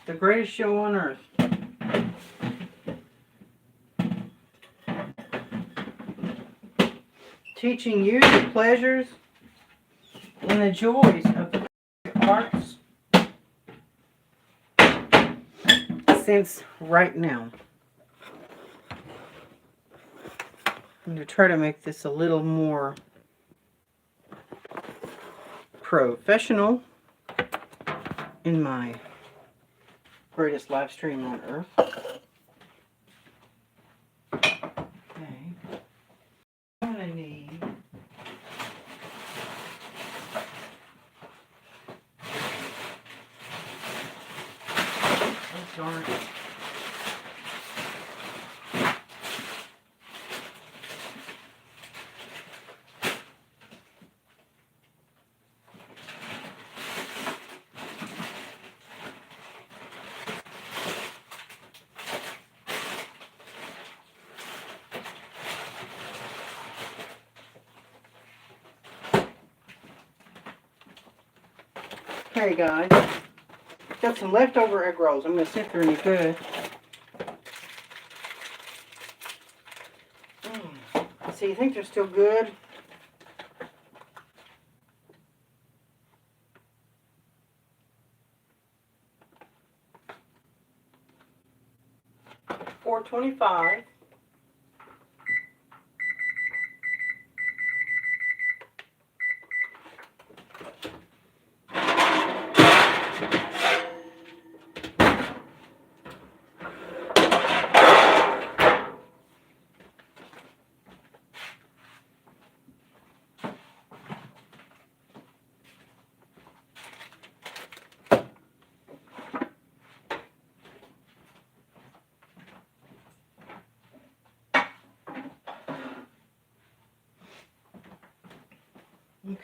The greatest show on earth. Teaching you the pleasures and the joys of the arts since right now. I'm going to try to make this a little more professional in my greatest live stream on earth. Okay. I'm going to need darn it. Okay, guys. Got some leftover egg rolls. I'm going to see if they're any good. So you think they're still good? $4.25.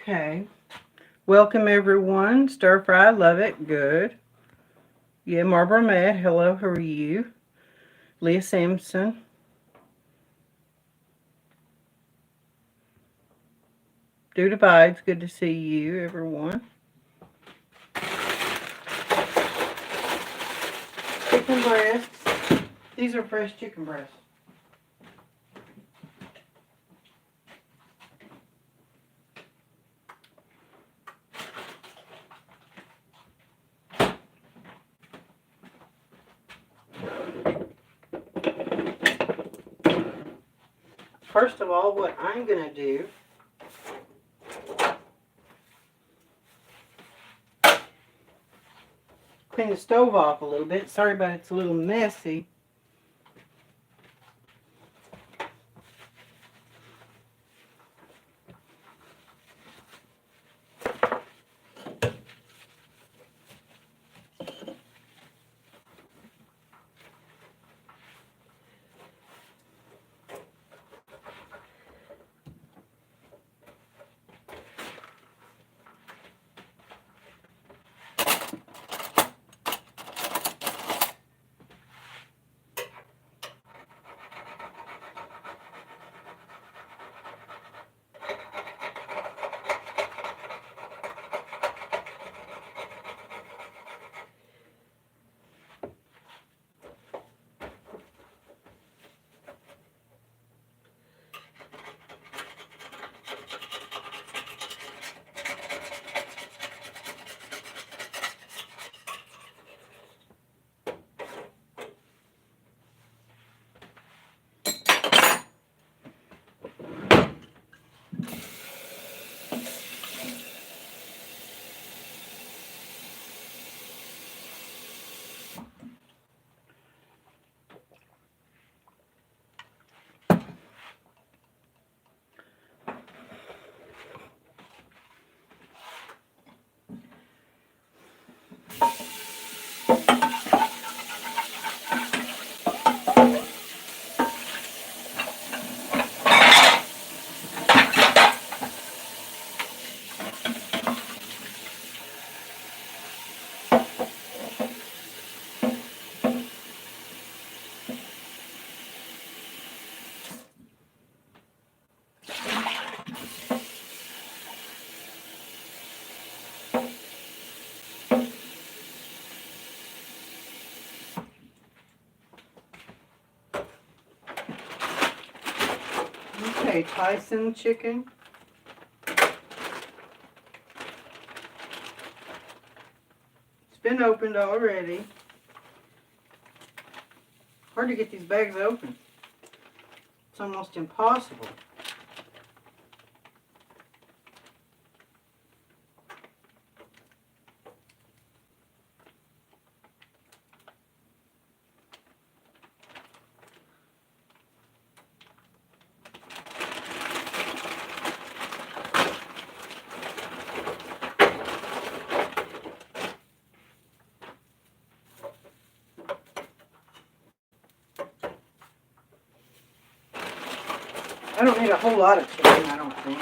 Okay. Welcome everyone. Stir fry, love it. Good. Yeah, Marlboro Mad. Hello, how are you? Leah Sampson. Duda Vibes, good to see you, everyone. Chicken breasts. These are fresh chicken breasts. First of all, what I'm going to do clean the stove off a little bit. Sorry about it, it's a little messy. Okay, Tyson chicken. It's been opened already. Hard to get these bags open. It's almost impossible. I don't need a whole lot of chicken, I don't think.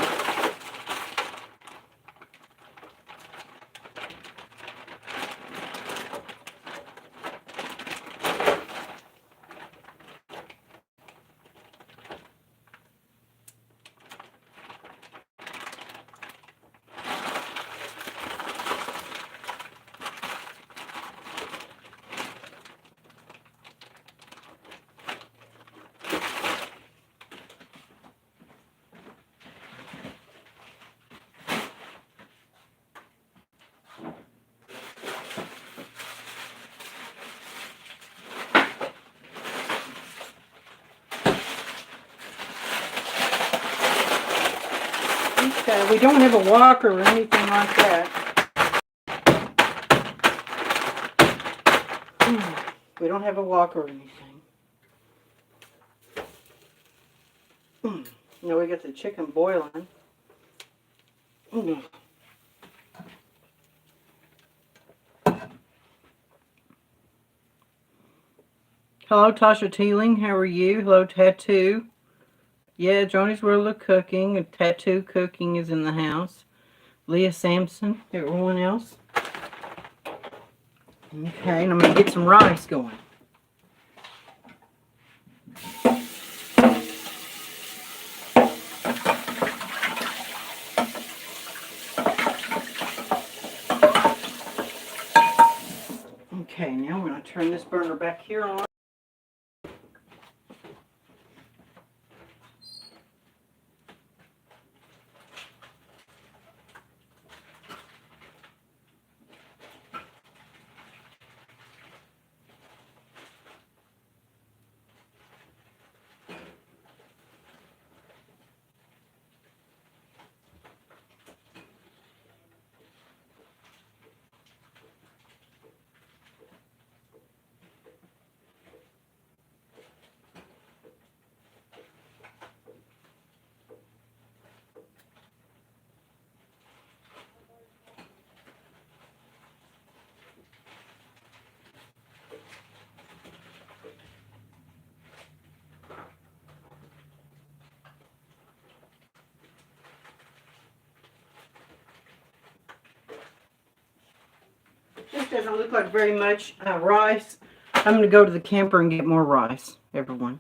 Okay, we don't have a walker or anything like that. We don't have a walker or anything. No, we got the chicken boiling. Hello, Tasha Teeling. How are you? Hello, Tattoo. Yeah, Joni's World of Cooking and Tattoo Cooking is in the house. Leah Sampson. Everyone else. Okay, and I'm going to get some rice going. Okay, now I'm going to turn this burner back here on. This doesn't look like very much rice. I'm going to go to the camper and get more rice, everyone.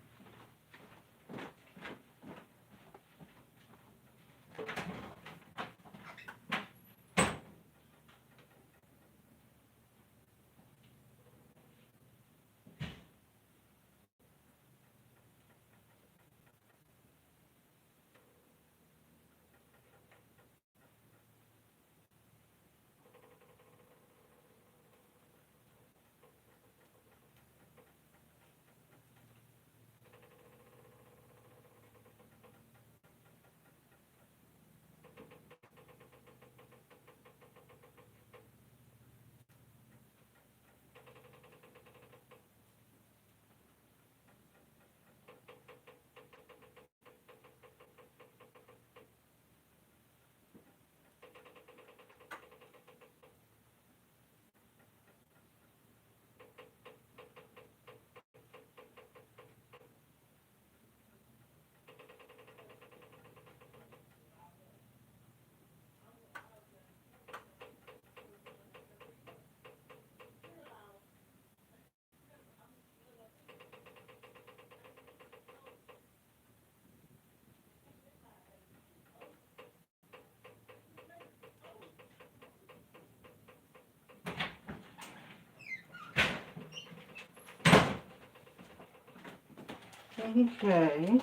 Okay.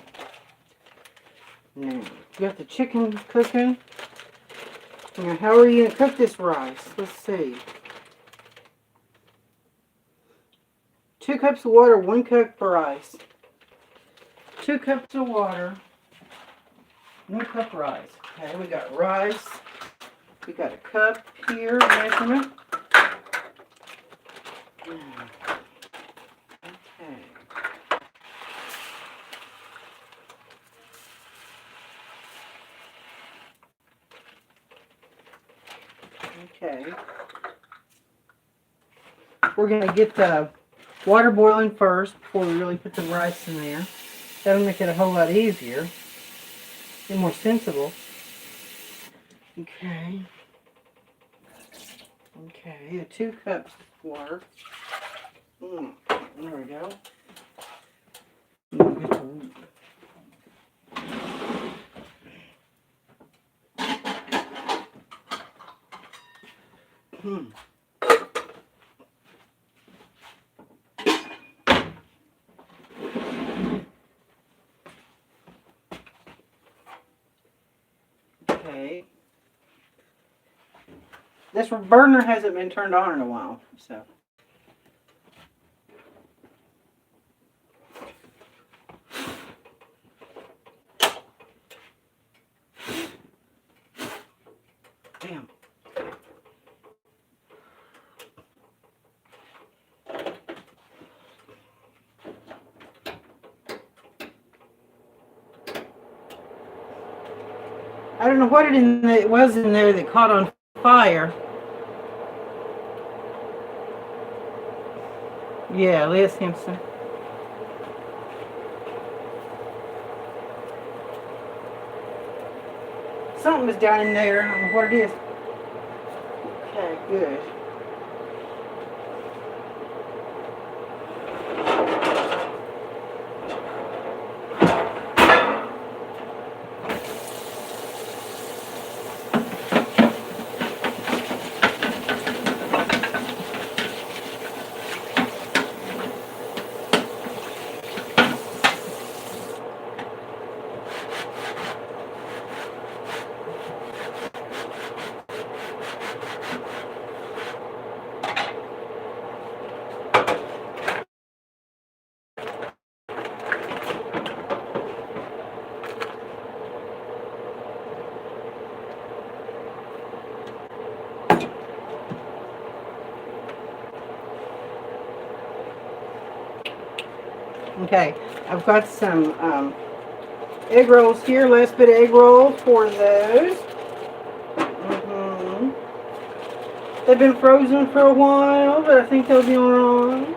Now, you got the chicken cooking. Now, how are you going to cook this rice? Let's see. 2 cups of water, 1 cup of rice. 2 cups of water, 1 cup of rice. Okay, we got rice. We got a cup here, measurement. Okay. Okay. We're going to get the water boiling first before we really put the rice in there. That'll make it a whole lot easier and more sensible. Okay. Okay, 2 cups of water. There we go. Okay. This burner hasn't been turned on in a while, so. Damn. I don't know what it was in there that caught on fire. Yeah, Leah Sampson. Something was down in there. I don't know what it is. Okay, good. Okay, I've got some egg rolls here. Last bit of egg rolls for those. They've been frozen for a while, but I think they'll be alright.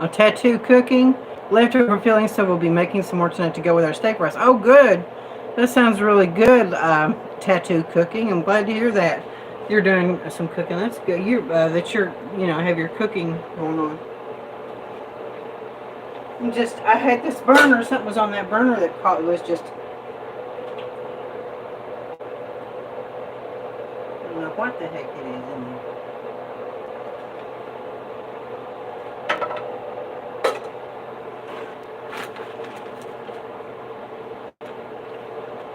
A tattoo cooking, leftover fillings, so we'll be making some more tonight to go with our steak rice. Oh, good. That sounds really good. Tattoo cooking. I'm glad to hear that. You're doing some cooking. That's good. You're have your cooking going on. I had this burner. Something was on that burner that caught. It was just. I don't know what the heck it is in there.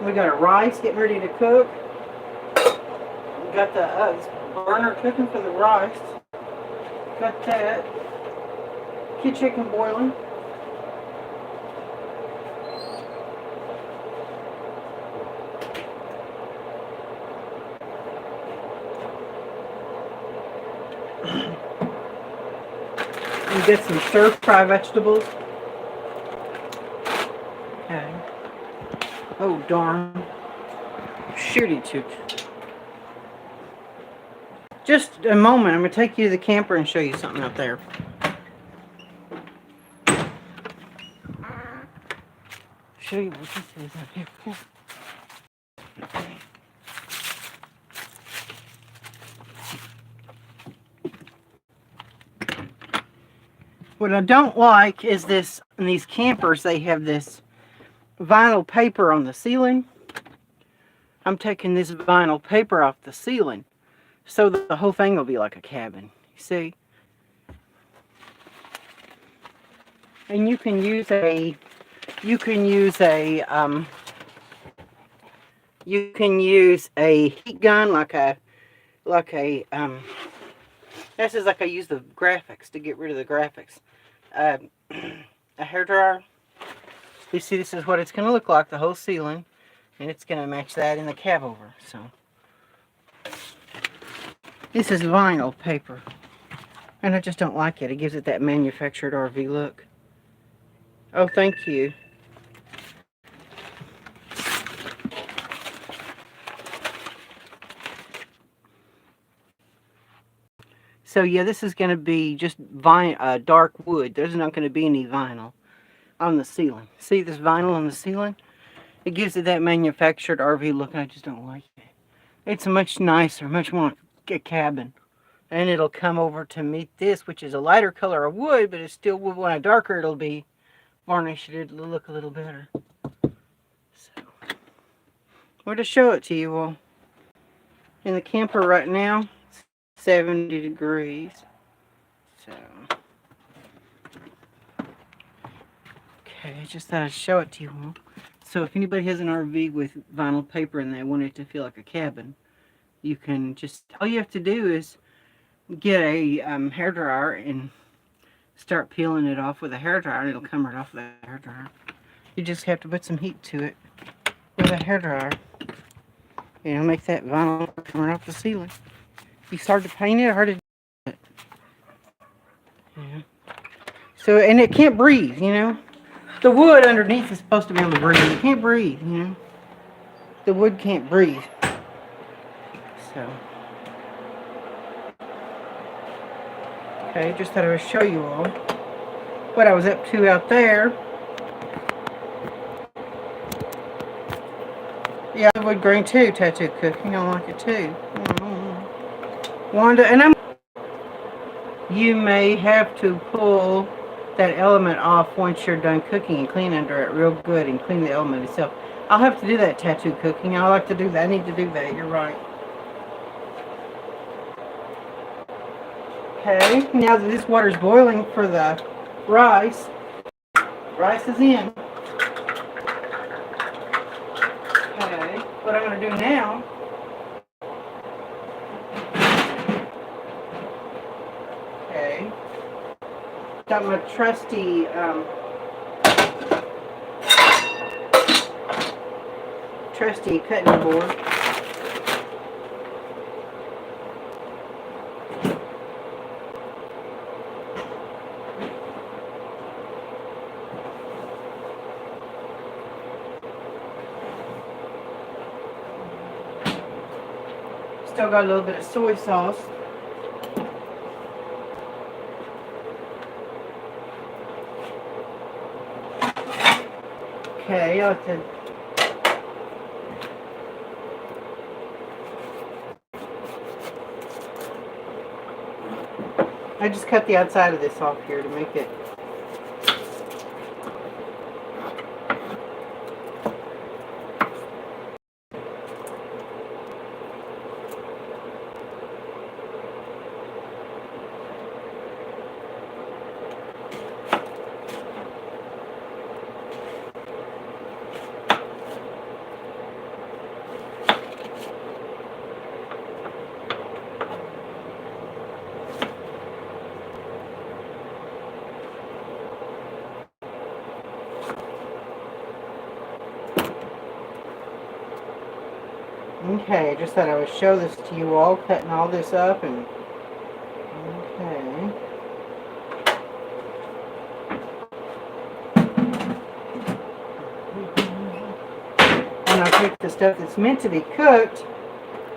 We got our rice getting ready to cook. We got the burner cooking for the rice. Got that. Kid chicken boiling. We get some stir-fry vegetables. Okay. Oh, darn. Shooty toot. Just a moment. I'm going to take you to the camper and show you something out there. Show you what this is out here. What I don't like is this, in these campers, they have this vinyl paper on the ceiling. I'm taking this vinyl paper off the ceiling so that the whole thing will be like a cabin. You see? And you can use a heat gun this is like I use the graphics to get rid of the graphics. A hairdryer. You see, this is what it's going to look like, the whole ceiling. And it's going to match that in the cab over. So, this is vinyl paper. And I just don't like it. It gives it that manufactured RV look. Oh, thank you. So yeah, this is going to be just dark wood. There's not going to be any vinyl on the ceiling. See this vinyl on the ceiling? It gives it that manufactured RV look, and I just don't like it. It's much nicer, much more like a cabin. And it'll come over to meet this, which is a lighter color of wood, but it's still wood. When it's darker, it'll be varnished. It'll look a little better. So, we'll just show it to you all. In the camper right now, 70 degrees. So, okay, I just thought I'd show it to you all. So if anybody has an RV with vinyl paper and they want it to feel like a cabin, you can just, all you have to do is get a hairdryer and start peeling it off with a hairdryer, and it'll come right off the hairdryer. You just have to put some heat to it with a hairdryer. And it'll make that vinyl come right off the ceiling. You start to paint it, or hard to do it. Yeah. So, and it can't breathe, you know. The wood underneath is supposed to be able to breathe. It can't breathe, you know. The wood can't breathe. So. Okay, just thought I would show you all what I was up to out there. Yeah, I would grain too, tattoo cooking. I like it too. Wanda, and you may have to pull that element off once you're done cooking and clean under it real good and clean the element itself. I'll have to do that tattoo cooking. I like to do that. I need to do that. You're right. Okay, now that this water's boiling for the rice is in. Okay, what I'm going to do now, okay, got my trusty cutting board. Still got a little bit of soy sauce. Okay, I'll have to... I just cut the outside of this off here to make it... Okay, just thought I would show this to you all, cutting all this up and... Okay. And I'll take the stuff that's meant to be cooked,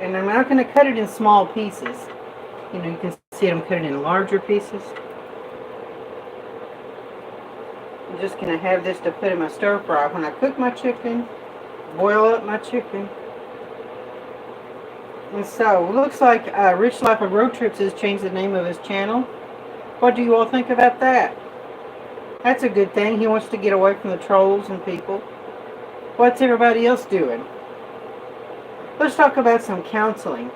and I'm not going to cut it in small pieces. You know, you can see I'm cutting in larger pieces. I'm just going to have this to put in my stir fry when I cook my chicken, boil up my chicken. And so, looks like Rich Life of Road Trips has changed the name of his channel. What do you all think about that? That's a good thing. He wants to get away from the trolls and people. What's everybody else doing? Let's talk about some counseling.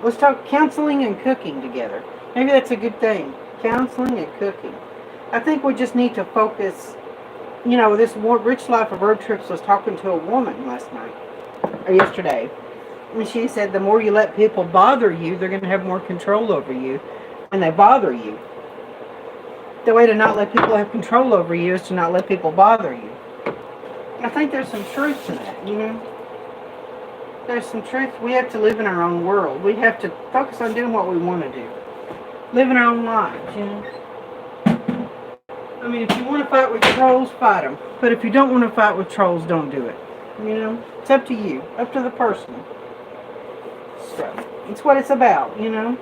Let's talk counseling and cooking together. Maybe that's a good thing. Counseling and cooking. I think we just need to focus. You know, this Rich Life of Road Trips was talking to a woman last night, or yesterday. And she said the more you let people bother you, they're going to have more control over you. And they bother you. The way to not let people have control over you is to not let people bother you. I think there's some truth to that, you know. There's some truth. We have to live in our own world. We have to focus on doing what we want to do. Live in our own lives, you know. I mean, if you want to fight with trolls, fight them. But if you don't want to fight with trolls, don't do it. You know, it's up to you. Up to the person. So, it's what it's about, you know.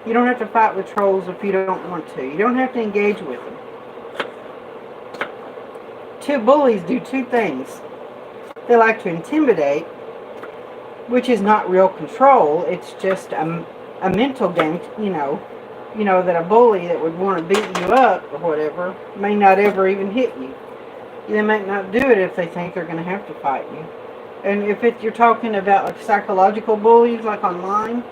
You don't have to fight with trolls if you don't want to. You don't have to engage with them. Two bullies do two things. They like to intimidate, which is not real control. It's just a mental game, you know. You know, that a bully that would want to beat you up or whatever may not ever even hit you. They might not do it if they think they're going to have to fight you. And if you're talking about like psychological bullies, like online,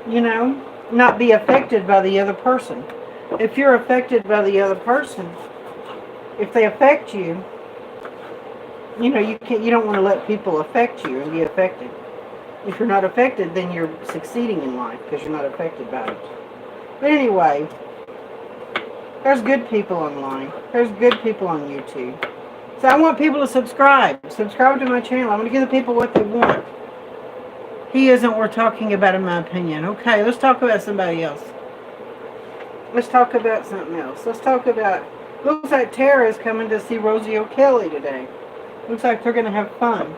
you know, not be affected by the other person. If you're affected by the other person, if they affect you, you know, you don't want to let people affect you and be affected. If you're not affected, then you're succeeding in life because you're not affected by it. But anyway, there's good people online. There's good people on YouTube. So I want people to subscribe. Subscribe to my channel. I'm going to give the people what they want. He isn't worth talking about in my opinion. Okay, let's talk about somebody else. Let's talk about something else. Let's talk about... Looks like Tara is coming to see Rosie O'Kelly today. Looks like they're going to have fun.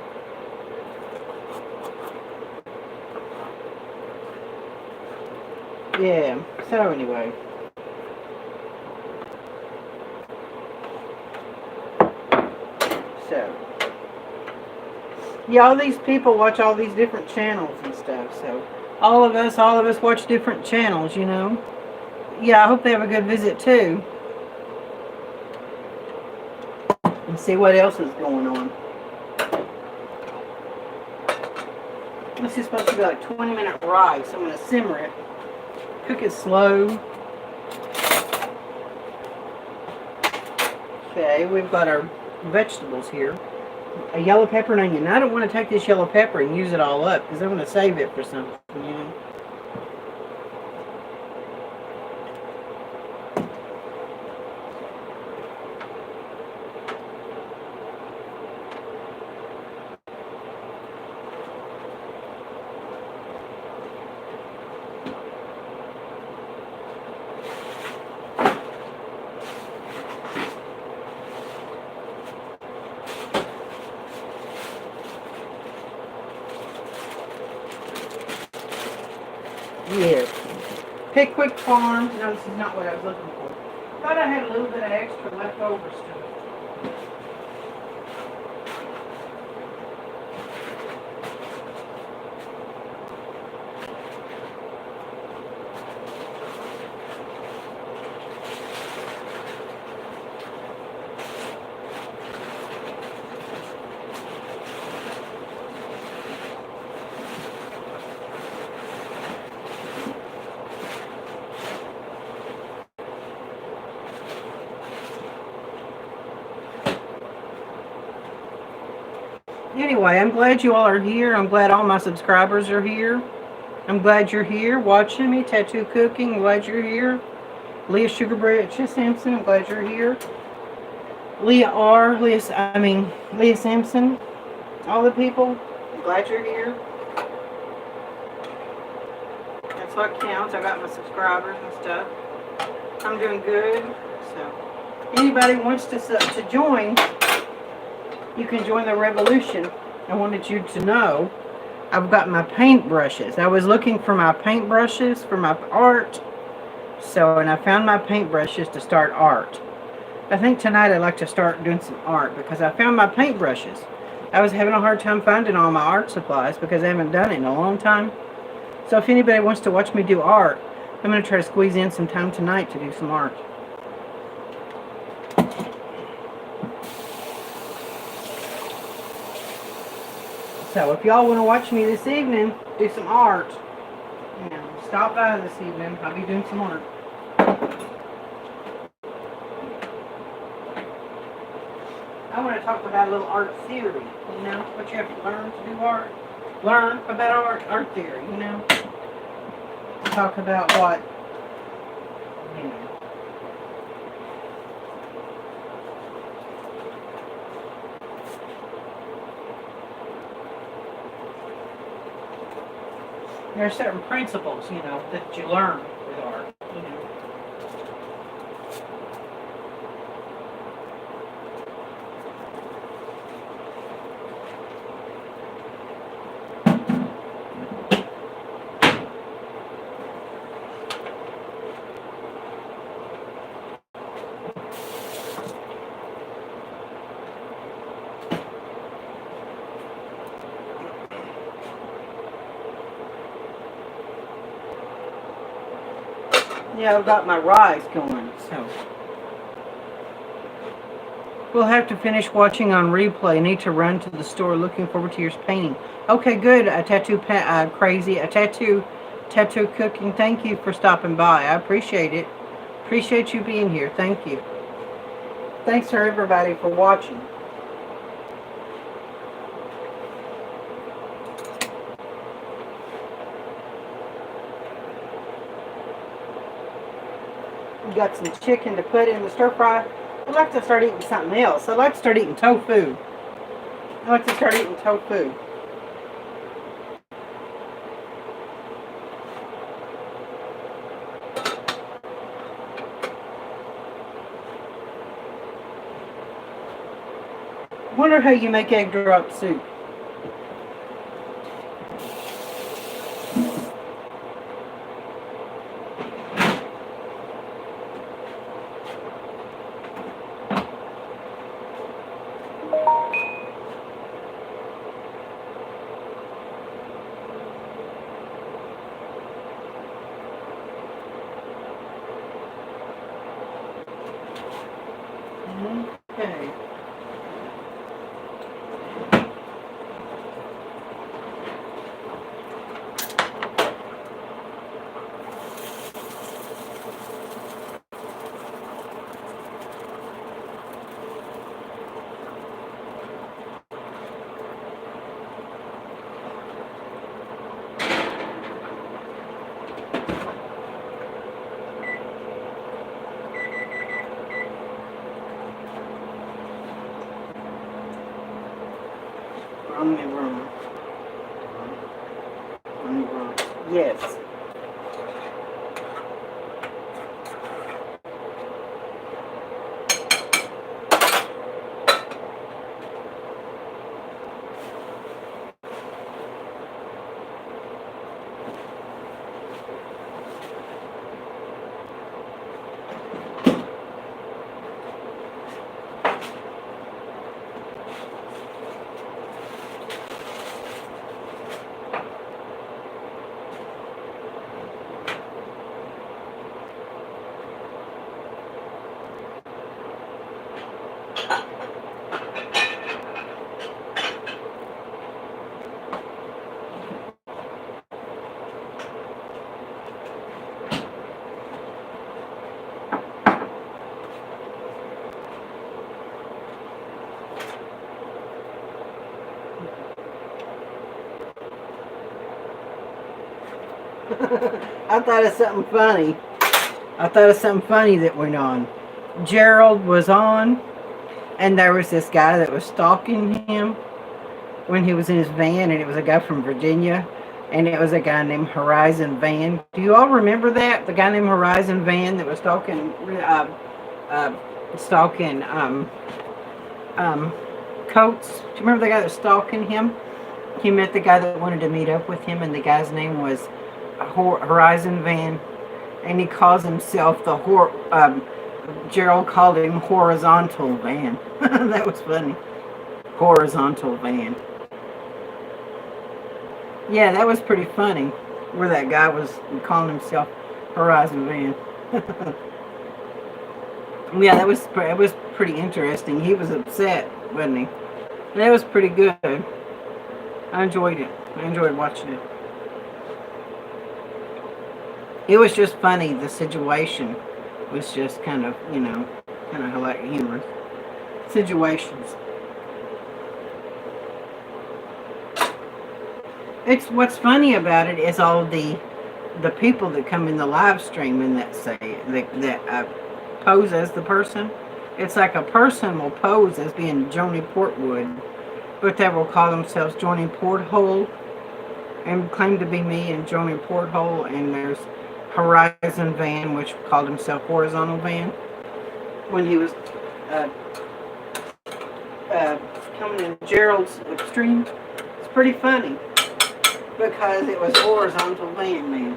Yeah, so anyway. So, yeah, all these people watch all these different channels and stuff. So, all of us watch different channels, you know. Yeah, I hope they have a good visit too. And see what else is going on. This is supposed to be like 20-minute ride, so I'm going to simmer it. Cook it slow. Okay, we've got our vegetables here. A yellow pepper and onion. Now, I don't want to take this yellow pepper and use it all up because I'm going to save it for something, you know. Yes. Pickwick Farms. No, this is not what I was looking for. Thought I had a little bit of extra leftover stuff. Anyway, I'm glad you all are here. I'm glad all my subscribers are here. I'm glad you're here watching me. Tattoo Cooking, I'm glad you're here. Leah Sugarbread Sampson, I'm glad you're here. Leah Sampson, all the people, I'm glad you're here. That's what counts. I got my subscribers and stuff. I'm doing good. So, anybody wants to join, you can join the revolution. I wanted you to know I've got my paintbrushes. I was looking for my paintbrushes for my art. And I found my paintbrushes to start art. I think tonight I'd like to start doing some art because I found my paintbrushes. I was having a hard time finding all my art supplies because I haven't done it in a long time. So if anybody wants to watch me do art, I'm going to try to squeeze in some time tonight to do some art. So if y'all want to watch me this evening do some art, stop by this evening. I'll be doing some art. I want to talk about a little art theory, what you have to learn to do art. Learn about art theory, Talk about what, There are certain principles, that you learn with art, Yeah, I've got my rise going, so. We'll have to finish watching on replay. I need to run to the store. Looking forward to your painting. Okay, good. Tattoo Cooking. Thank you for stopping by. I appreciate it. Appreciate you being here. Thank you. Thanks for everybody for watching. We got some chicken to put in the stir fry. I'd like to start eating something else. I'd like to start eating tofu. Wonder how you make egg drop soup. Okay. Yes. I thought of something funny. I thought of something funny that went on. Gerald was on, and there was this guy that was stalking him when he was in his van, and it was a guy from Virginia, and it was a guy named Horizon Van. Do you all remember that? The guy named Horizon Van that was stalking Coates. Do you remember the guy that was stalking him? He met the guy that wanted to meet up with him, and the guy's name was Horizon Van, and he calls himself Gerald called him Horizontal Van. That was funny. Horizontal Van. Yeah, that was pretty funny, where that guy was calling himself Horizon Van. Yeah, it was pretty interesting. He was upset, wasn't he? That was pretty good. I enjoyed it. I enjoyed watching it. It was just funny. The situation was just kind of, kind of like humorous situations. It's what's funny about it is all the people that come in the live stream and that say that pose as the person. It's like a person will pose as being Joni Portwood, but they will call themselves Joni Porthole and claim to be me and Joni Porthole. And there's Horizon Van, which called himself Horizontal Van when he was coming in Gerald's stream. It's pretty funny because it was Horizontal Van Man.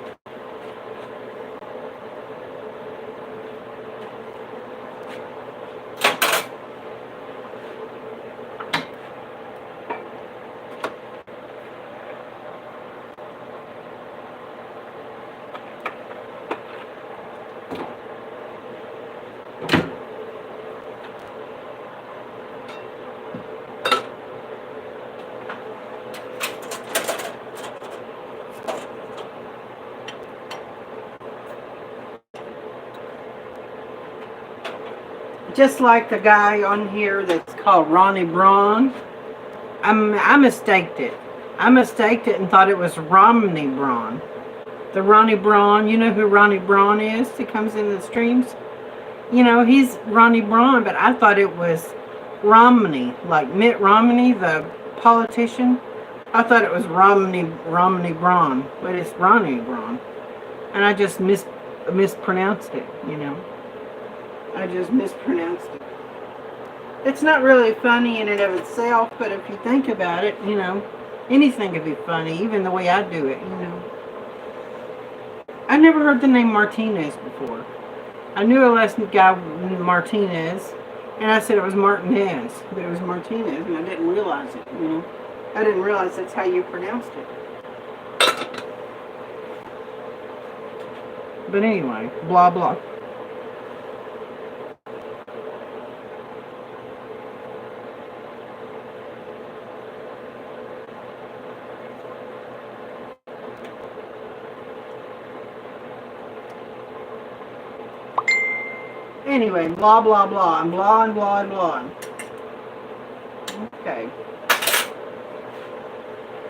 Just like the guy on here that's called Ronnie Braun. I mistaked it. I mistaked it and thought it was Romney Braun. The Ronnie Braun, you know who Ronnie Braun is? He comes in the streams. He's Ronnie Braun, but I thought it was Romney, like Mitt Romney, the politician. I thought it was Romney Braun, but it's Ronnie Braun. And I just mispronounced it, I just mispronounced it. It's not really funny in and of itself, but if you think about it, anything could be funny, even the way I do it, I never heard the name Martinez before. I knew a last guy Martinez, and I said it was Martinez, but it was Martinez, and I didn't realize it, I didn't realize that's how you pronounced it. But anyway, blah, blah. Anyway, blah, blah, blah, and blah, and blah, and blah. Okay.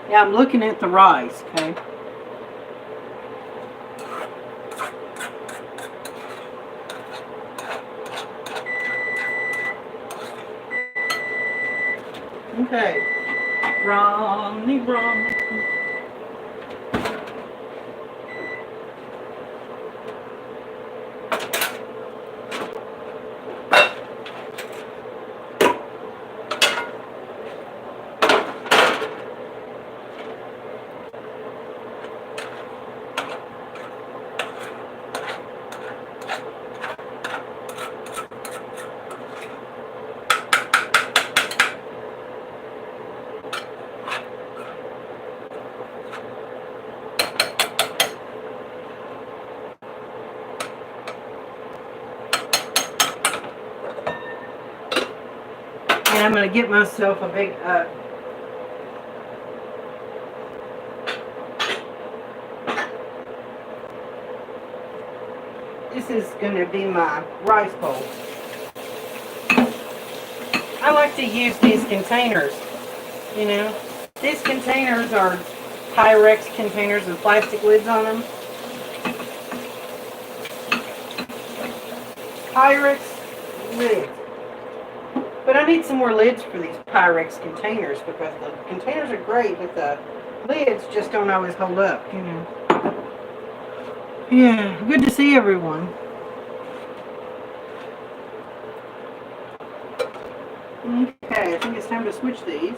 Yeah, I'm looking at the rice, okay? Okay. Romney, Romney. And I'm going to get myself a big, this is going to be my rice bowl. I like to use these containers, These containers are Pyrex containers with plastic lids on them. Pyrex lid. But I need some more lids for these Pyrex containers because the containers are great, but the lids just don't always hold up, you know. Yeah, good to see everyone. Okay, I think it's time to switch these.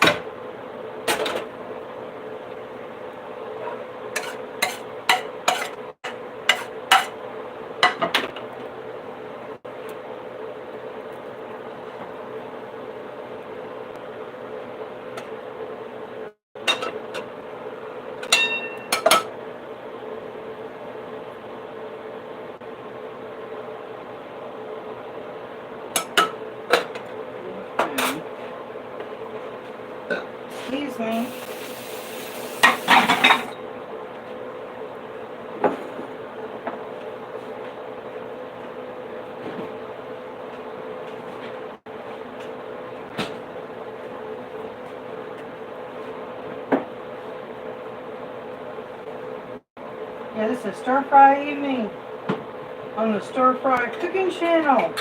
Excuse me. Yeah, this is Stir Fry Evening on the Stir Fry Cooking Channel.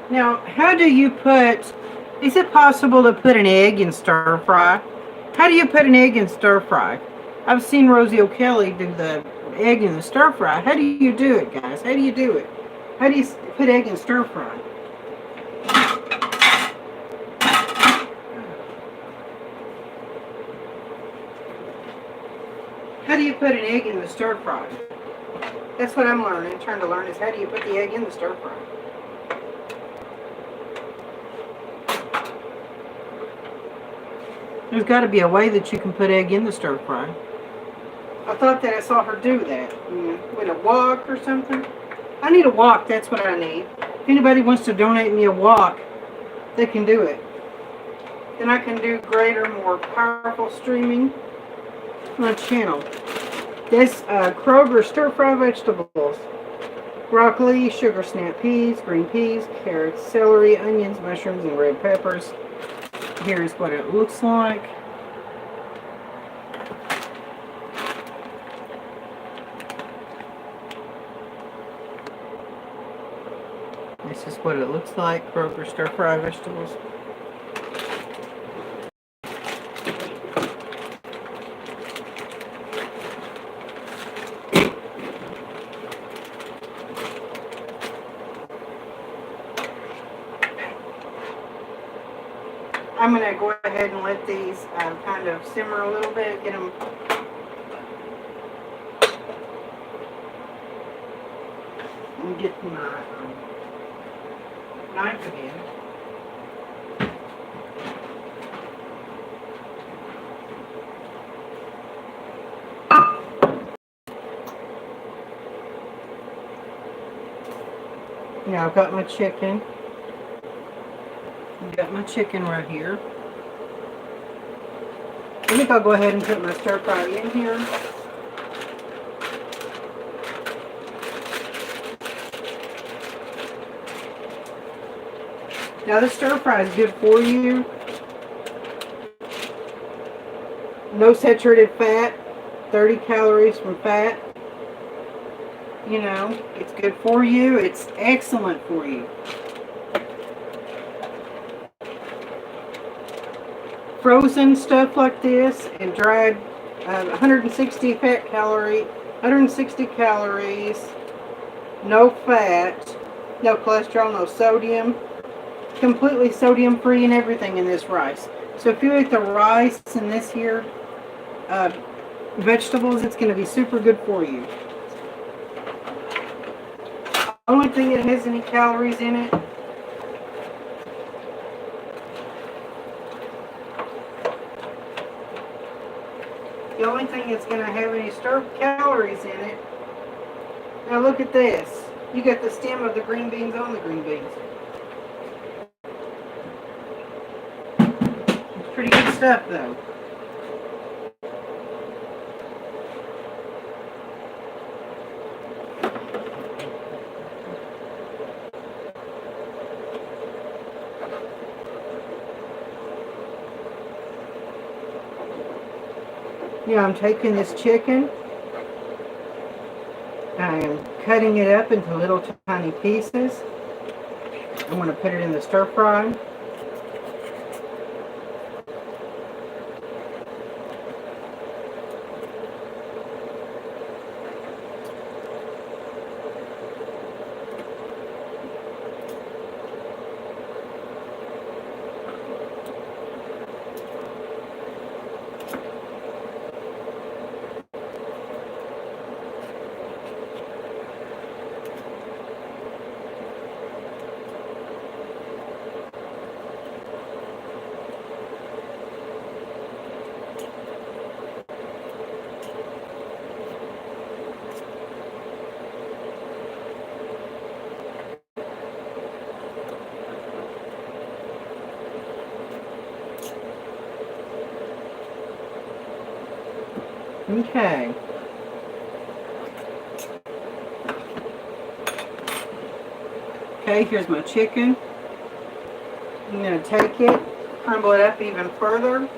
Now, how do you put, is it possible to put an egg in stir fry? How do you put an egg in stir fry? I've seen Rosie O'Kelly do the egg in the stir fry. How do you do it, guys? How do you do it? How do you put egg in stir fry? How do you put an egg in the stir fry? That's what I'm learning, trying to learn, is how do you put the egg in the stir fry? There's got to be a way that you can put egg in the stir fry. I thought that I saw her do that. With a wok or something. I need a wok, that's what I need. If anybody wants to donate me a wok, they can do it. Then I can do greater, more powerful streaming on the channel. This Kroger stir-fry vegetables. Broccoli, sugar snap peas, green peas, carrots, celery, onions, mushrooms, and red peppers. Here's what it looks like. This is what it looks like, Kroger stir-fry vegetables. I'm going to go ahead and let these kind of simmer a little bit, get them and get my knife again. Now I've got my chicken. Got my chicken right here. I think I'll go ahead and put my stir fry in here. Now this stir fry is good for you. No saturated fat, 30 calories from fat. You know, it's good for you. It's excellent for you. Frozen stuff like this and dried 160 calories, no fat, no cholesterol, no sodium, completely sodium free and everything in this rice. So if you eat the rice and this here vegetables, it's going to be super good for you. Only thing that has any calories in it the only thing that's going to have any calories in it. Now look at this. You got the stem of the green beans on the green beans. It's pretty good stuff though. Yeah, I'm taking this chicken. I am cutting it up into little tiny pieces. I'm going to put it in the stir fry. Okay. Okay, here's my chicken. I'm going to take it, crumble it up even further.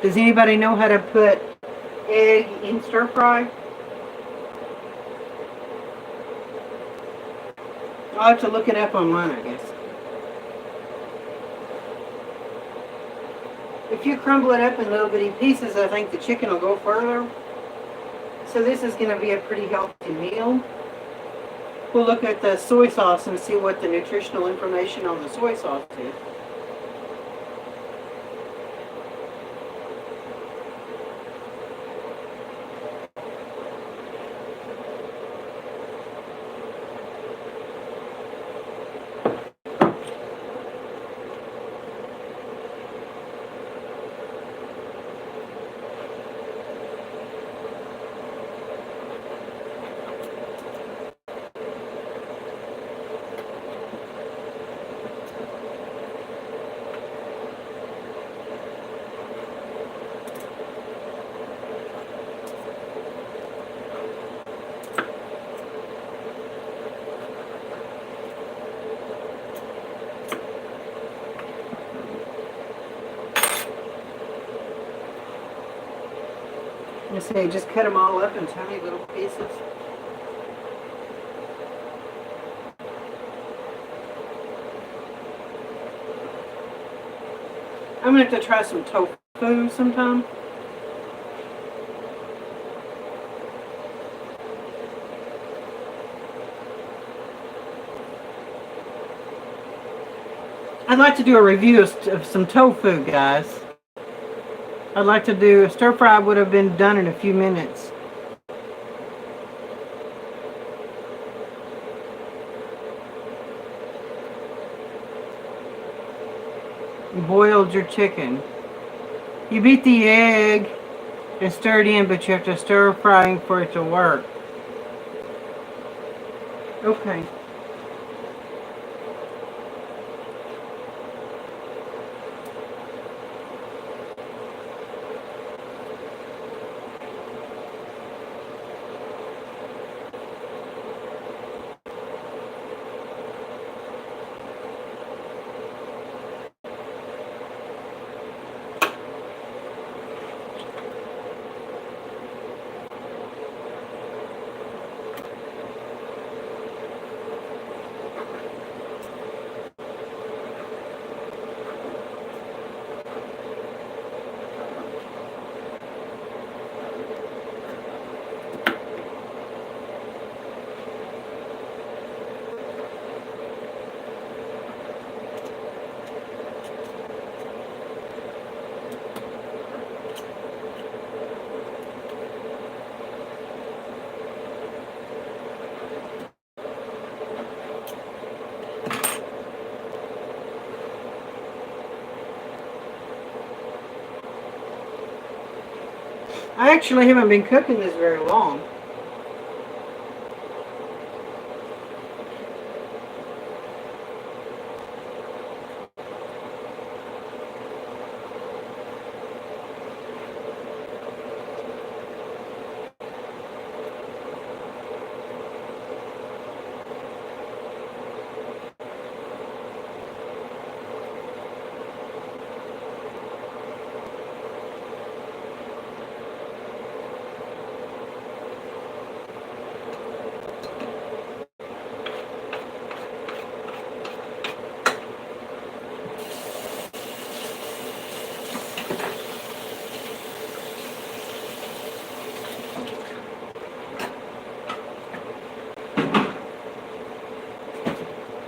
Does anybody know how to put egg in stir fry? I'll have to look it up online, I guess. If you crumble it up in little bitty pieces, I think the chicken will go further. So this is going to be a pretty healthy meal. We'll look at the soy sauce and see what the nutritional information on the soy sauce is. You see, just cut them all up in tiny little pieces. I'm going to have to try some tofu sometime. I'd like to do a review of some tofu, guys. I'd like to do a stir fry. Would have been done in a few minutes. You boiled your chicken. You beat the egg and stir it in, but you have to stir frying for it to work. Okay. I actually haven't been cooking this very long.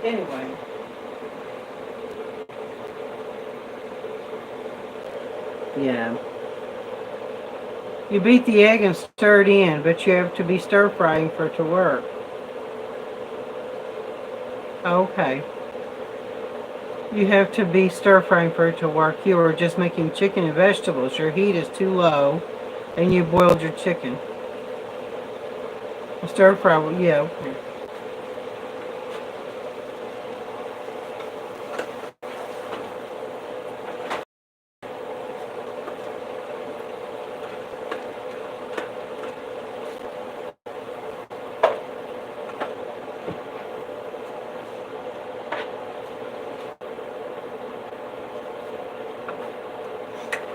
Anyway. Yeah. You beat the egg and stir it in, but you have to be stir frying for it to work. Okay. You have to be stir frying for it to work. You are just making chicken and vegetables. Your heat is too low and you boiled your chicken. Stir fry, yeah, okay.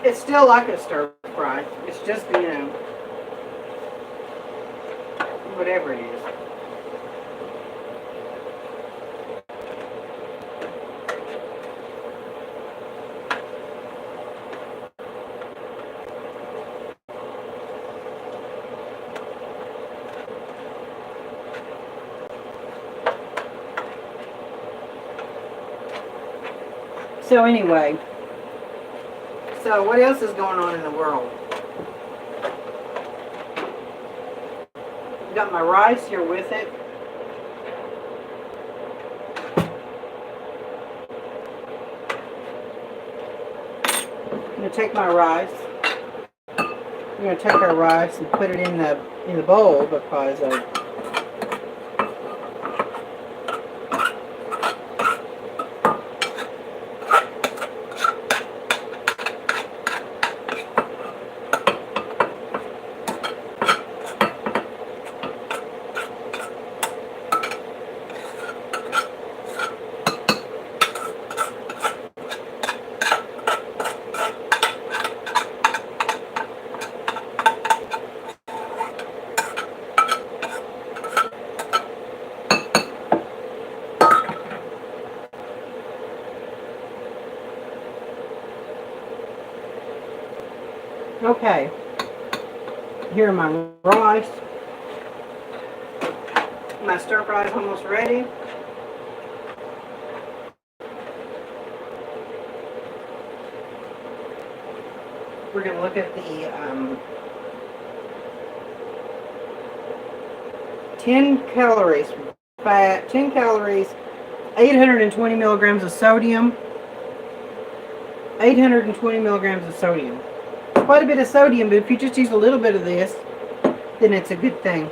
It's still like a stir fry. It's just, whatever it is. So anyway, so what else is going on in the world? Got my rice here with it. I'm gonna take my rice. I'm gonna take our rice and put it in the bowl because okay. Here are my rice. My stir fry is almost ready. We're going to look at the 10 calories fat, 10 calories, 820 milligrams of sodium, 820 milligrams of sodium. Quite a bit of sodium, but if you just use a little bit of this, then it's a good thing.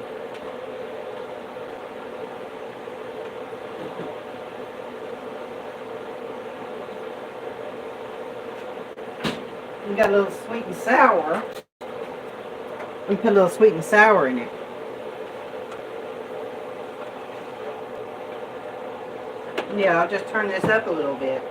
We got a little sweet and sour. We put a little sweet and sour in it. Yeah, I'll just turn this up a little bit.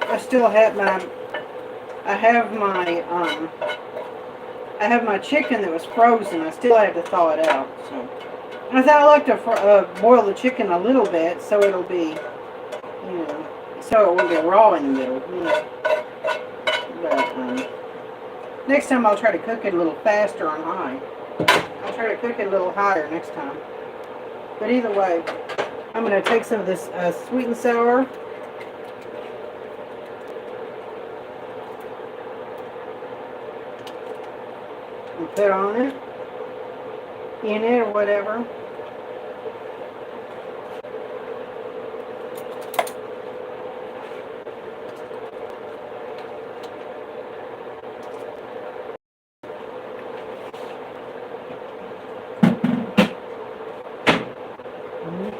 I still have I have my chicken that was frozen. I still have to thaw it out. So, and I like to boil the chicken a little bit so it'll be, so it won't be raw in the middle. But next time I'll try to cook it a little faster on high. I'll try to cook it a little higher next time. But either way, I'm going to take some of this sweet and sour. And put on it, in it or whatever.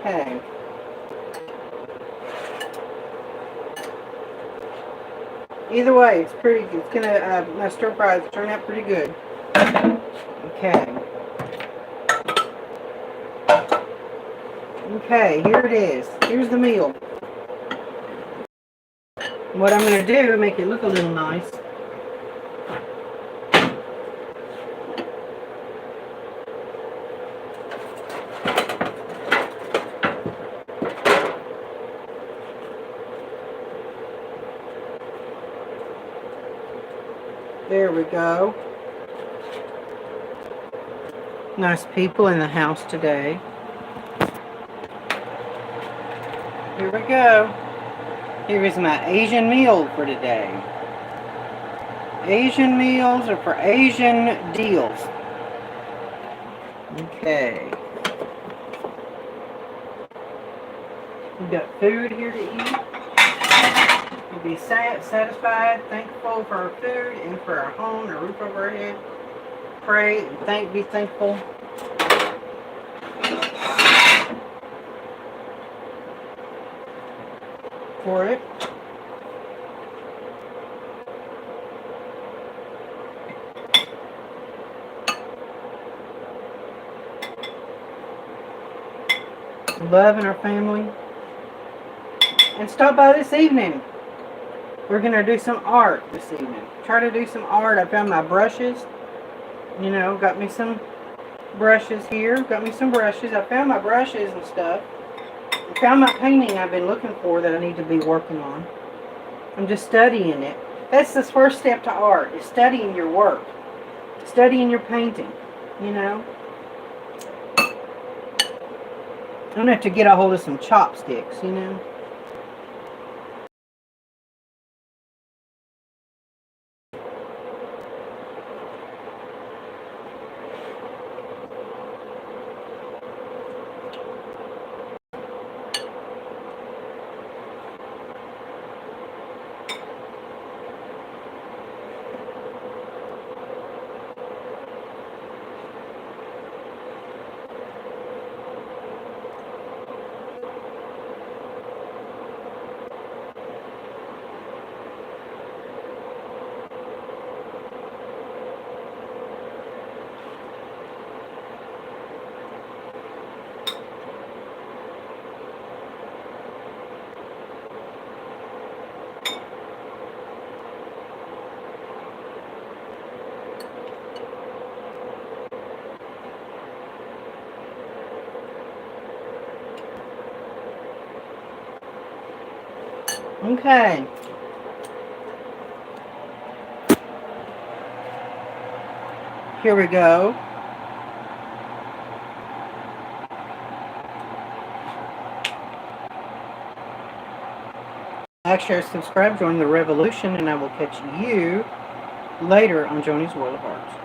Okay. Either way, it's pretty. It's gonna my stir fries turn out pretty good. Okay. Okay, here it is. Here's the meal. What I'm gonna do, make it look a little nice. There we go. Nice people in the house today. Here we go. Here is my Asian meal for today. Asian meals are for Asian deals. Okay. We've got food here to eat. We'll be satisfied, thankful for our food and for our home, a roof over our head. Pray and be thankful. For it. Love in our family. And stop by this evening. We're going to do some art this evening. Try to do some art. I found my brushes. You know, got me some brushes here. Got me some brushes. I found my brushes and stuff. I found my painting I've been looking for that I need to be working on. I'm just studying it. That's the first step to art, is studying your work. Studying your painting, you know. I'm going to have to get a hold of some chopsticks, you know. Okay. Here we go. Like, share, subscribe, join the revolution, and I will catch you later on Joni's World of Arts.